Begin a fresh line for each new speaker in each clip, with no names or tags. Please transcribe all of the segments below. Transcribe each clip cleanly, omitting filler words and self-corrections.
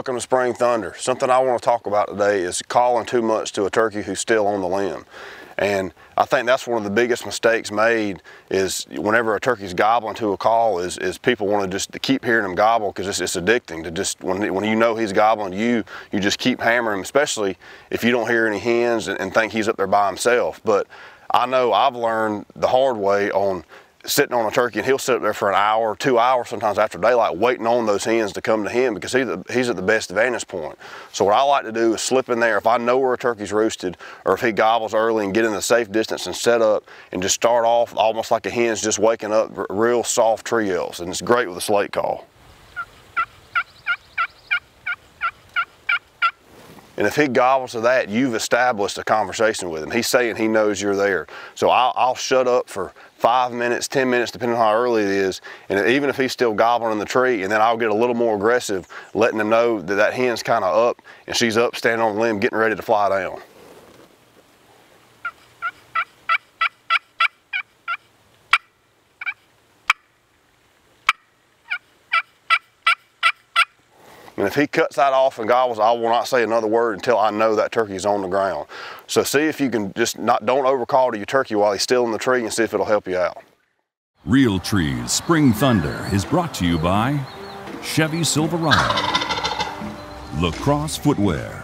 Welcome to Spring Thunder. Something I want to talk about today is calling too much to a turkey who's still on the limb. And I think that's one of the biggest mistakes made is whenever a turkey's gobbling to a call is people want to just keep hearing him gobble because it's addicting to just, when you know he's gobbling you just keep hammering him, especially if you don't hear any hens and think he's up there by himself. But I know I've learned the hard way on sitting on a turkey, and he'll sit up there for an hour, 2 hours sometimes after daylight waiting on those hens to come to him because he's at the best vantage point. So what I like to do is slip in there if I know where a turkey's roosted or if he gobbles early and get in a safe distance and set up and just start off almost like a hen's just waking up, real soft tree yells, and it's great with a slate call. And if he gobbles to that, you've established a conversation with him. He's saying he knows you're there. So I'll shut up for 5 minutes, 10 minutes, depending on how early it is. And even if he's still gobbling in the tree, and then I'll get a little more aggressive, letting him know that that hen's kind of up and she's up, standing on the limb, getting ready to fly down. And if he cuts that off and gobbles, I will not say another word until I know that turkey's on the ground. So see if you can just don't overcall to your turkey while he's still in the tree and see if it'll help you out.
Real Trees Spring Thunder is brought to you by Chevy Silverado, Lacrosse Footwear,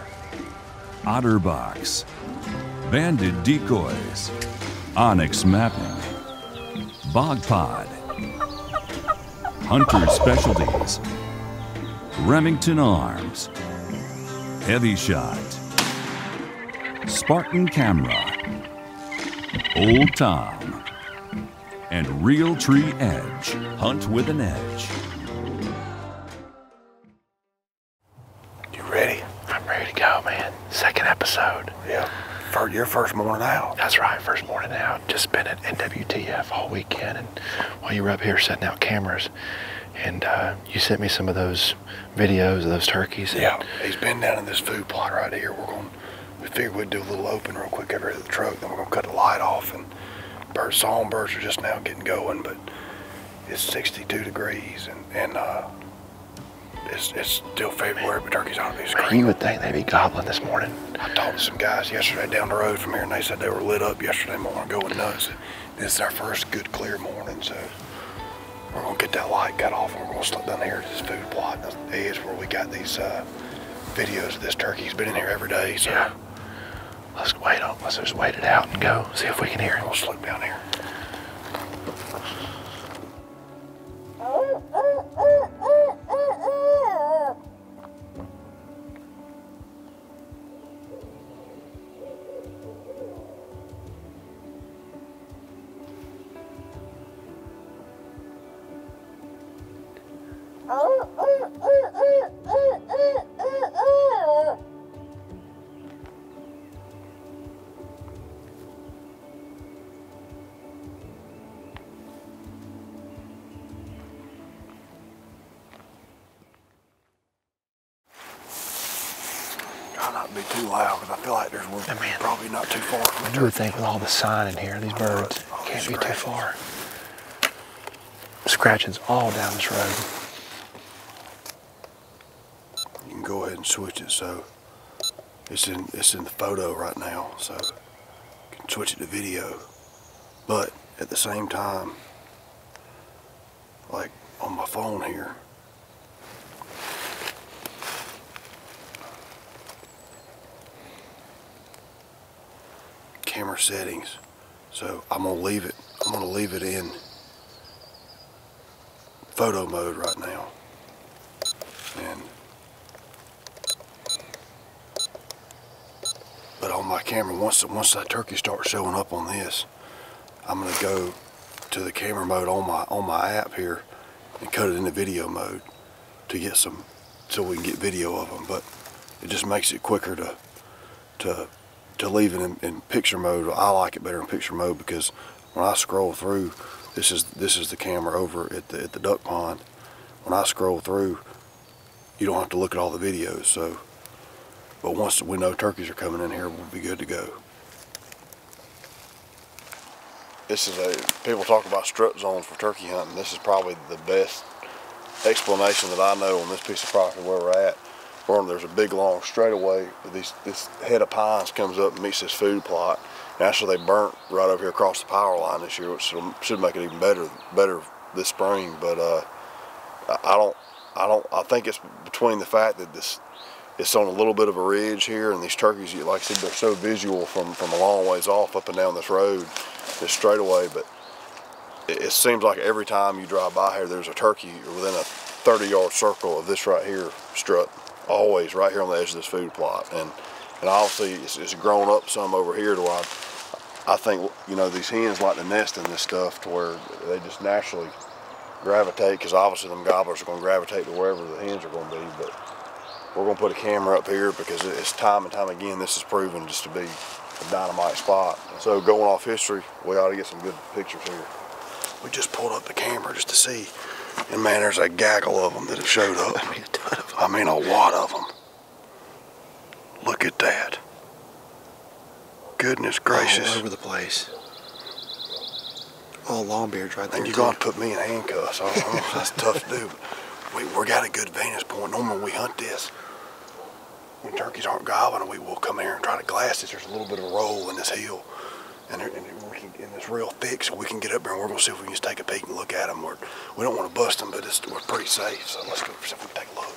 OtterBox, Banded Decoys, Onyx Mapping, Bog Pod, Hunter Specialties, Remington Arms, Heavy Shot, Spartan Camera, Old Tom, and Real Tree Edge. Hunt with an edge.
You ready? I'm ready to go, man. Second episode.
Yeah. Your first morning out.
That's right, first morning out. Just been at NWTF all weekend, and while you were up here setting out cameras, and you sent me some of those videos of those turkeys.
Yeah, he's been down in this food plot right here. We figured we'd do a little open real quick over here at the truck, then we're gonna cut the light off, and songbirds are just now getting going, but it's 62 degrees, and it's still February, but turkeys ought to be screaming.
You would think they'd be gobbling this morning.
I talked to some guys yesterday down the road from here, and they said they were lit up yesterday morning, going nuts. This is our first good clear morning, so we're gonna get that light cut off, and we're gonna slip down here to this food plot, the edge where we got these videos of this turkey. He's been in here every day, so
yeah. Let's just wait it out and go see if we can hear him.
We'll slip down here. Try not to be too loud because I feel like there's one probably not too far from the
You would think with all the sign in here, these birds can't be too far. Scratchings all down this road.
You can go ahead and switch it so it's in the photo right now, so you can switch it to video. But at the same time, like on my phone here, camera settings. So I'm gonna leave it in photo mode right now. But on my camera, once that turkey starts showing up on this, I'm gonna go to the camera mode on my app here and cut it into video mode to get so we can get video of them. But it just makes it quicker to leave it in picture mode. I like it better in picture mode because when I scroll through, this is the camera over at the duck pond. When I scroll through, you don't have to look at all the videos. So, but once we know turkeys are coming in here, we'll be good to go. This is people talk about strut zones for turkey hunting. This is probably the best explanation that I know on this piece of property where we're at. there's a big long straightaway. This head of pines comes up and meets this food plot. And actually, they burnt right over here across the power line this year, which should make it even better this spring. But I think it's between the fact that it's on a little bit of a ridge here, and these turkeys, like I said, they're so visual from a long ways off up and down this road, this straightaway. But it seems like every time you drive by here, there's a turkey within a 30-yard circle of this right here strut, always right here on the edge of this food plot. And obviously it's grown up some over here to where I think, you know, these hens like to nest in this stuff to where they just naturally gravitate, because obviously them gobblers are going to gravitate to wherever the hens are going to be. But we're going to put a camera up here because it's time and time again this is proven just to be a dynamite spot. So going off history, we ought to get some good pictures here. We just pulled up the camera just to see, and man, there's a gaggle of them that have showed up.
I mean, a ton of them.
I mean, a lot of them. Look at that. Goodness gracious.
All over the place. All longbeards right there.
And you're going to put me in handcuffs. That's tough to do. We got a good vantage point. Normally we hunt this when turkeys aren't gobbling, we will come here and try to glass this. There's a little bit of a roll in this hill, and it's real thick, so we can get up there and we're going to see if we can just take a peek and look at them. We don't want to bust them, but we're pretty safe, so let's go see if we can take a look.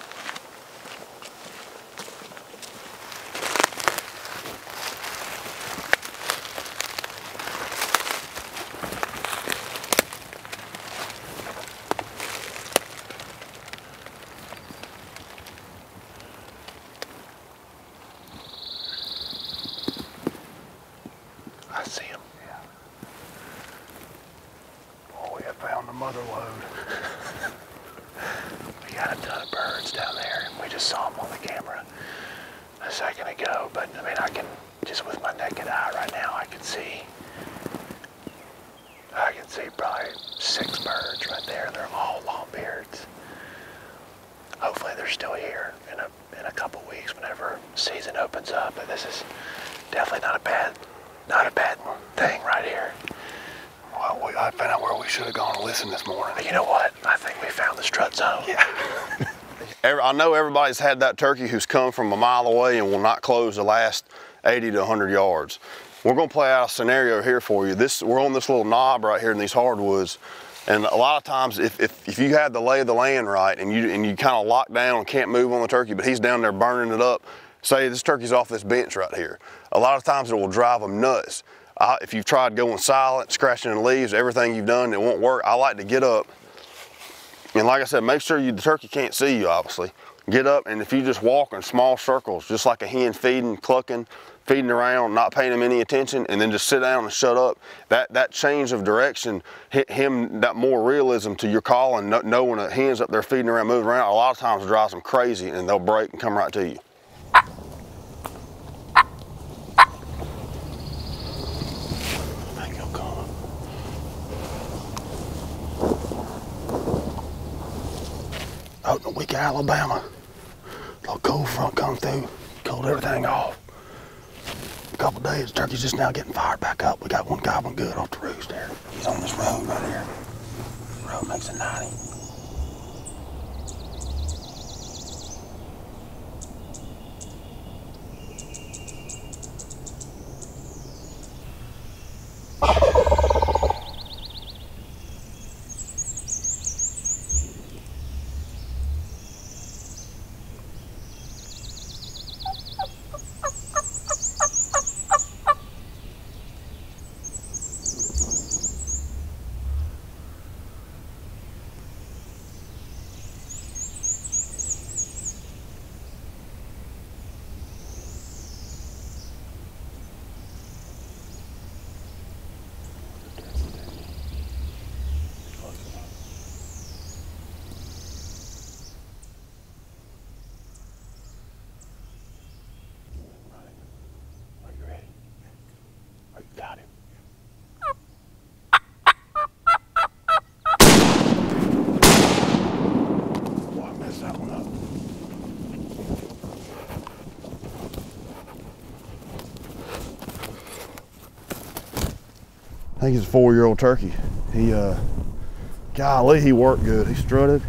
I see him.
Yeah. Oh, we have found the mother load.
We got a ton of birds down there, and we just saw them on the camera a second ago. But I mean, I can just with my naked eye right now, I can see probably 6 birds right there. They're all longbeards. Hopefully, they're still here in a couple weeks whenever season opens up. But this is definitely not a bad thing right here.
Well, I found out where we should have gone to listen this morning.
You know what? I think we found the strut zone.
Yeah. I know everybody's had that turkey who's come from a mile away and will not close the last 80 to 100 yards. We're going to play out a scenario here for you. We're on this little knob right here in these hardwoods, and a lot of times if you had the lay of the land right and you kind of lock down and can't move on the turkey, but he's down there burning it up, say this turkey's off this bench right here, a lot of times it will drive them nuts. If you've tried going silent, scratching the leaves, everything you've done, it won't work. I like to get up, and like I said, make sure the turkey can't see you, obviously. Get up, and if you just walk in small circles, just like a hen feeding, clucking, feeding around, not paying him any attention, and then just sit down and shut up, that change of direction, that more realism to your calling, knowing a hen's up there feeding around, moving around, a lot of times it drives them crazy, and they'll break and come right to you. Out in the weak Alabama, little cold front come through, cooled everything off. A couple days, turkey's just now getting fired back up. We got one gobbling good off the roost there. He's on this road right here. Road makes a 90. Got him. Boy, I messed that one up. I think he's a 4-year-old turkey. Golly, he worked good. He strutted,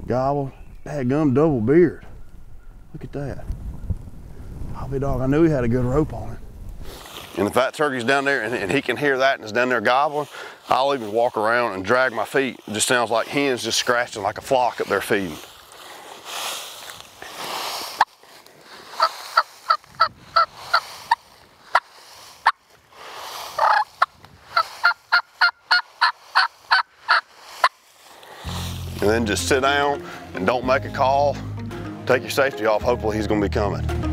gobbled, dadgum double beard. Look at that. I'll be dog, I knew he had a good rope on him. And if that turkey's down there and he can hear that and is down there gobbling, I'll even walk around and drag my feet. It just sounds like hens just scratching like a flock up there feeding. And then just sit down and don't make a call. Take your safety off, hopefully he's gonna be coming.